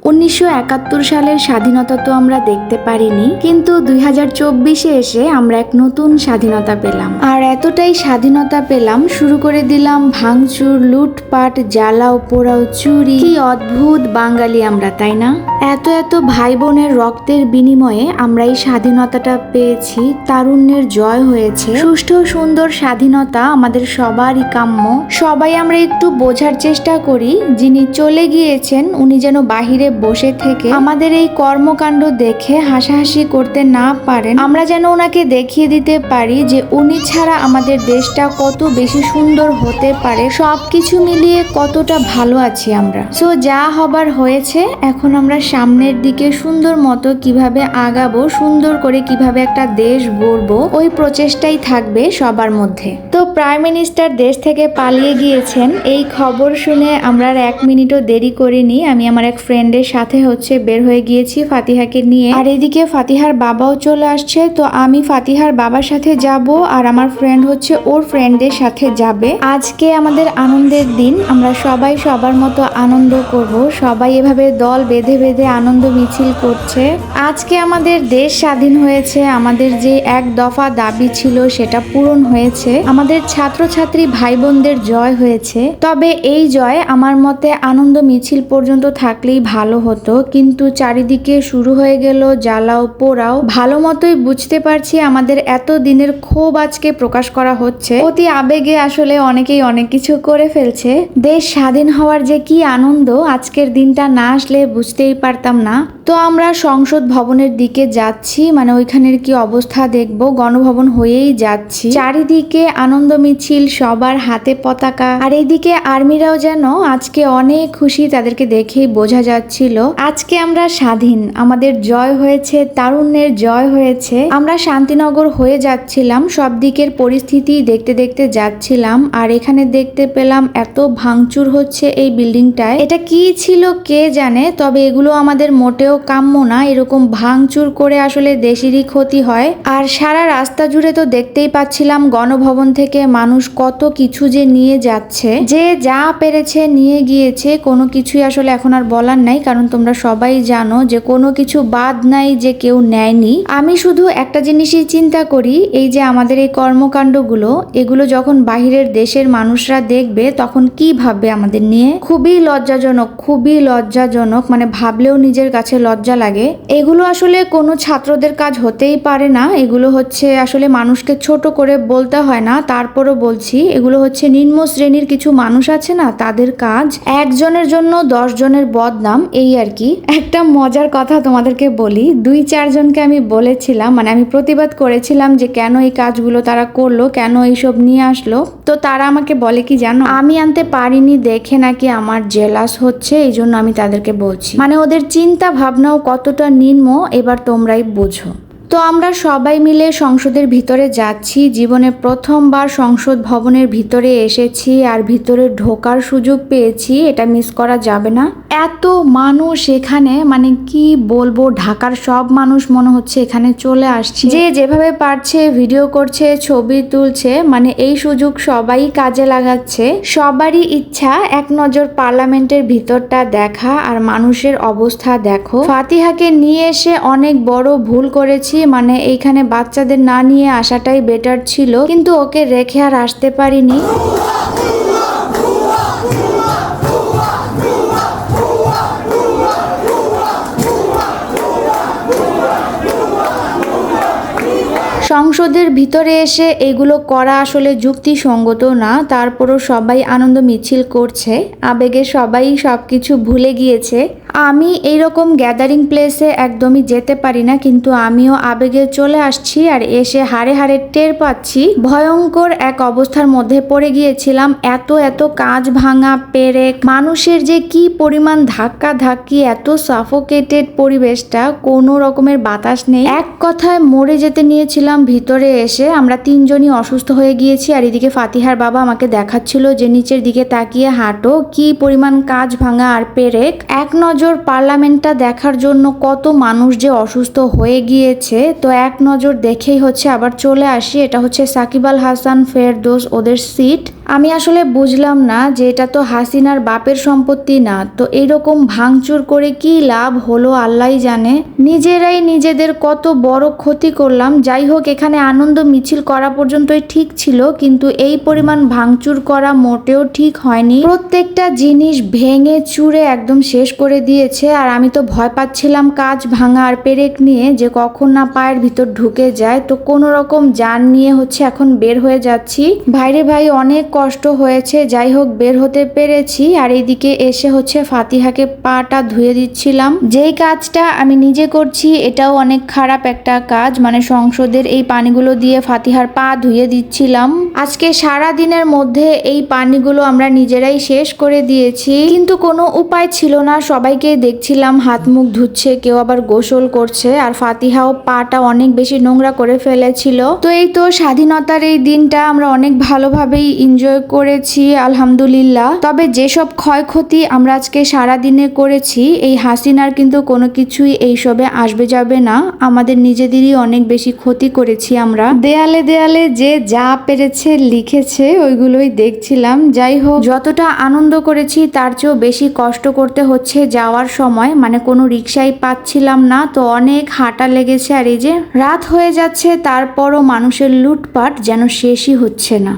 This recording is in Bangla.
1971 সালের স্বাধীনতা তো আমরা দেখতে পারিনি, কিন্তু 2024-এ এসে আমরা এক নতুন স্বাধীনতা পেলাম। আর এতটাই স্বাধীনতা পেলাম, শুরু করে দিলাম ভাঙচুর, লুটপাট, জ্বালাও পোড়াও, চুরি। কি অদ্ভুত বাঙালি আমরা, তাই না? এত এত ভাই বোনের রক্তের বিনিময়ে আমরা এই স্বাধীনতাটা পেয়েছি। তারুণ্যের জয় হয়েছে। সুষ্ঠু সুন্দর স্বাধীনতা আমাদের সবারই কাম্য। সবাই আমরা একটু বোঝার চেষ্টা করি, যিনি চলে গিয়েছেন উনি যেন বাহিরে বসে থেকে আমাদের এই কর্মকাণ্ড দেখে হাসাহাসি করতে না পারেন। আমরা যেন ওনাকে দেখিয়ে দিতে পারি যে উনি ছাড়া আমাদের দেশটা কত বেশি সুন্দর হতে পারে। সবকিছু মিলিয়ে কতটা ভালো আছি আমরা। সো যা হবার হয়েছে, এখন আমরা সামনের দিকে সুন্দর মতো কিভাবে আগাবো, সুন্দর করে কিভাবে একটা দেশ গড়বো, ওই প্রচেষ্টাই থাকবে সবার মধ্যে। তো প্রাইম মিনিস্টার দেশ থেকে পালিয়ে গিয়েছেন, এই খবর শুনে আমরা আর 1 মিনিটও দেরি করিনি। আমি আমার এক ফ্রেন্ডের সাথে বের হয়ে গিয়েছি ফাতিহাকে নিয়ে। আর এদিকে ফাতিহার বাবাও চলে আসছে। তো আমি ফাতিহার বাবার সাথে যাব, আর আমার ফ্রেন্ড ওর ফ্রেন্ডদের সাথে যাবে। আজকে আমাদের আনন্দের দিন, আমরা সবাই সবার মতো আনন্দ করব। সবাই এভাবে দল বেঁধে বেঁধে আনন্দ মিছিল করছে। আজকে আমাদের দেশ স্বাধীন হয়েছে। আমাদের যে এক দফা দাবি ছিল সেটা পূরণ হয়েছে। আমাদের ছাত্রছাত্রী ভাই বোনদের জয় হয়েছে। তবে এই জয় আমার মতে আনন্দ মিছিল পর্যন্ত থাকলেই ভালো হতো, কিন্তু চারিদিকে শুরু হয়ে গেল জ্বালাও পোড়াও। ভালো মতোই বুঝতে পারছি আমাদের এত দিনের ক্ষোভ আজকে প্রকাশ করা হচ্ছে। অতি আবেগে আসলে অনেকেই অনেক কিছু করে ফেলছে। দেশ স্বাধীন হওয়ার যে কি আনন্দ, আজকের দিনটা না আসলে বুঝতেই পারতাম না। তো আমরা সংসদ ভবনের দিকে যাচ্ছি, মানে ওইখানের কি অবস্থা দেখব। গণভবন হয়েই যাচ্ছি। চারিদিকে আনন্দ মিছিল, সবার হাতে পতাকা। আর এইদিকে আর্মিরাও যেন আজকে অনেক খুশি, তাদেরকে দেখেই বোঝা যাচ্ছিল আজকে আমরা স্বাধীন, আমাদের জয় হয়েছে, তারুণ্যের জয় হয়েছে। আমরা শান্তিনগর হয়ে যাচ্ছিলাম, সব দিকের পরিস্থিতি দেখতে দেখতে যাচ্ছিলাম। আর এখানে দেখতে পেলাম এত ভাঙচুর হচ্ছে এই বিল্ডিংটায়। এটা কি ছিল কে জানে, তবে এগুলো আমাদের মোটেও কাম্য না। এরকম ভাঙচুর করে আসলে দেশেরই ক্ষতি হয়। আর সারা রাস্তা জুড়ে তো দেখতেই পাচ্ছিলাম গণভবন থেকে মানুষ কত কিছু যে নিয়ে যাচ্ছে, যে যা পেরেছে নিয়ে গিয়েছে। কোনো কিছুই আসলে এখন আর বলার নাই, কারণ তোমরা সবাই জানো যে কোনো কিছু বাদ নাই যে কেউ নেয়নি। আমি শুধু একটা জিনিসই চিন্তা করি, এই যে আমাদের এই কর্মকাণ্ডগুলো, এগুলো যখন বাহিরের দেশের মানুষরা দেখবে তখন কি ভাববে আমাদের নিয়ে। খুবই লজ্জাজনক, খুবই লজ্জাজনক, মানে ভাবলেও নিজের কাছে লজ্জা লাগে। এগুলো আসলে কোনো ছাত্রদের কাজ হতেই পারে না। এগুলো আসলে মানুষকে ছোট করে বলতে হয় না, তারপরও বলছি, এগুলো নিম্ন শ্রেণীর কিছু মানুষ আছে না, তাদের কাজ। একজনের জন্য 10 জনের বদনাম, এই আর কি। একটা মজার কথা তোমাদেরকে বলি, 2-4 জনকে আমি বলেছিলাম, মানে আমি প্রতিবাদ করেছিলাম যে কেন এই কাজগুলো তারা করলো, কেন এইসব নিয়ে আসলো। তো তারা আমাকে বলে কি জানো, আমি আনতে পারিনি দেখে নাকি আমার জেলাস হচ্ছে, এই জন্য আমি তাদেরকে বলছি। মানে ওদের চিন্তা ভাবনাও কতটা নিম্ন, এবার তোমরাই বোঝো। তো আমরা সবাই মিলে সংসদের ভিতরে যাচ্ছি। জীবনে প্রথমবার সংসদ ভবনের ভিতরে এসেছি, আর ভিতরে ঢোকার সুযোগ পেয়েছি, এটা মিস করা যাবে না। এত মানুষ এখানে, মানে কি বলবো, ঢাকার সব মানুষ মনে হচ্ছে এখানে চলে আসছে। যে যেভাবে পারছে ভিডিও করছে, ছবি তুলছে, মানে এই সুযোগ সবাই কাজে লাগাচ্ছে। সবারই ইচ্ছা এক নজর পার্লামেন্টের ভিতরটা দেখা, আর মানুষের অবস্থা দেখো। ফাতিহাকে নিয়ে এসে অনেক বড় ভুল করেছি, মানে এইখানে বাচ্চাদের না নিয়ে আসাটাই বেটার ছিল, কিন্তু ওকে রেখে আর আসতে পারিনি। সংসদের ভিতরে এসে এগুলো করা আসলে যুক্তিসঙ্গত না, তারপরও সবাই আনন্দ মিছিল করছে। আবেগে সবাই সবকিছু ভুলে গিয়েছে। আমি এইরকম গ্যাদারিং প্লেসে একদমই যেতে পারি না, কিন্তু আমিও আবেগে চলে আসছি। আর এসে হাড়ে হাড়ে টের পাচ্ছি ভয়ঙ্কর এক অবস্থার মধ্যে পড়ে গিয়েছিলাম। এত এত কাঁচ ভাঙা, পেরেক, মানুষের যে কি পরিমাণ ধাক্কা ধাক্কি, এত সাফোকেটেড পরিবেশটা, কোনো রকমের বাতাস নেই। এক কথায় মরে যেতে নিয়েছিলাম ভিতরে এসে। আমরা 3 জনই অসুস্থ হয়ে গিয়েছি। আর এদিকে ফাতিহার বাবা আমাকে দেখাচ্ছিল যে নিচের দিকে তাকিয়ে হাঁটো, কি পরিমাণ কাঁচ ভাঙা আর পেরেক। এক নজর পার্লামেন্টটা দেখার জন্য কত মানুষ যে অসুস্থ হয়ে গিয়েছে। তো এক নজর দেখেই আবার চলে আসি। এটা সাকিব আল হাসান, ফেরদৌস, ওদের সিট। আমি আসলে বুঝলাম না যে এটা তো হাসিনার বাপের সম্পত্তি না, তো এইরকম ভাঙচুর করে কি লাভ হলো আল্লাহই জানে। নিজেরাই নিজেদের কত বড় ক্ষতি করলাম। যাই হোক, এখানে আনন্দ মিছিল করা পর্যন্তই ঠিক ছিল, কিন্তু এই পরিমাণ ভাঙচুর করা মোটেও ঠিক হয়নি। প্রত্যেকটা জিনিস ভেঙে চুরে একদম শেষ করে দিয়েছে। আর আমি তো ভয় পাচ্ছিলাম কাঁচ ভাঙা আর পেরেক নিয়ে, যে কখন না পায়ের ভিতর ঢুকে যায়। তো কোনো রকম যান নিয়ে এখন বের হয়ে যাচ্ছি। ভাইরে ভাই, অনেক কষ্ট হয়েছে, যাই হোক বের হতে পেরেছি। আর এইদিকে এসে ফাতিহাকে পাটা ধুয়ে দিচ্ছিলাম। যেই কাজটা আমি নিজে করছি এটাও অনেক খারাপ একটা কাজ, মানে সংসদের এই পানিগুলো দিয়ে ফাতিহার পা ধুয়ে দিচ্ছিলাম। আজকে সারা দিনের মধ্যে এই পানিগুলো আমরা নিজেরাই শেষ করে দিয়েছি, কিন্তু কোনো উপায় ছিল না। সবাইকে দেখছিলাম হাত মুখ ধুচ্ছে, কেউ আবার গোসল করছে, আর ফাতিহাও পাটা অনেক বেশি নোংরা করে ফেলেছিল। তো এই তো স্বাধীনতার এই দিনটা আমরা অনেক ভালোভাবেই এনজয় করেছি আলহামদুলিল্লাহ। তবে যেসব ক্ষয়ক্ষতি আমরা আজকে সারা দিনে করেছি, এই হাসিনার কিন্তু কোনো কিছুই এইসবে আসবে যাবে না। আমাদের নিজেদেরই অনেক বেশি ক্ষতি করেছি আমরা। দেয়ালে দেয়ালে যে যা পেরেছে লিখেছে ওইগুলোই দেখছিলাম। যাই হোক, যতটা আনন্দ করেছি তার চেয়েও বেশি কষ্ট করতে হচ্ছে যাওয়ার সময়, মানে কোনো রিক্সাই পাচ্ছিলাম না, তো অনেক হাঁটা লেগেছে। আর এই যে রাত হয়ে যাচ্ছে, তারপরও মানুষের লুটপাট যেন শেষই হচ্ছে না।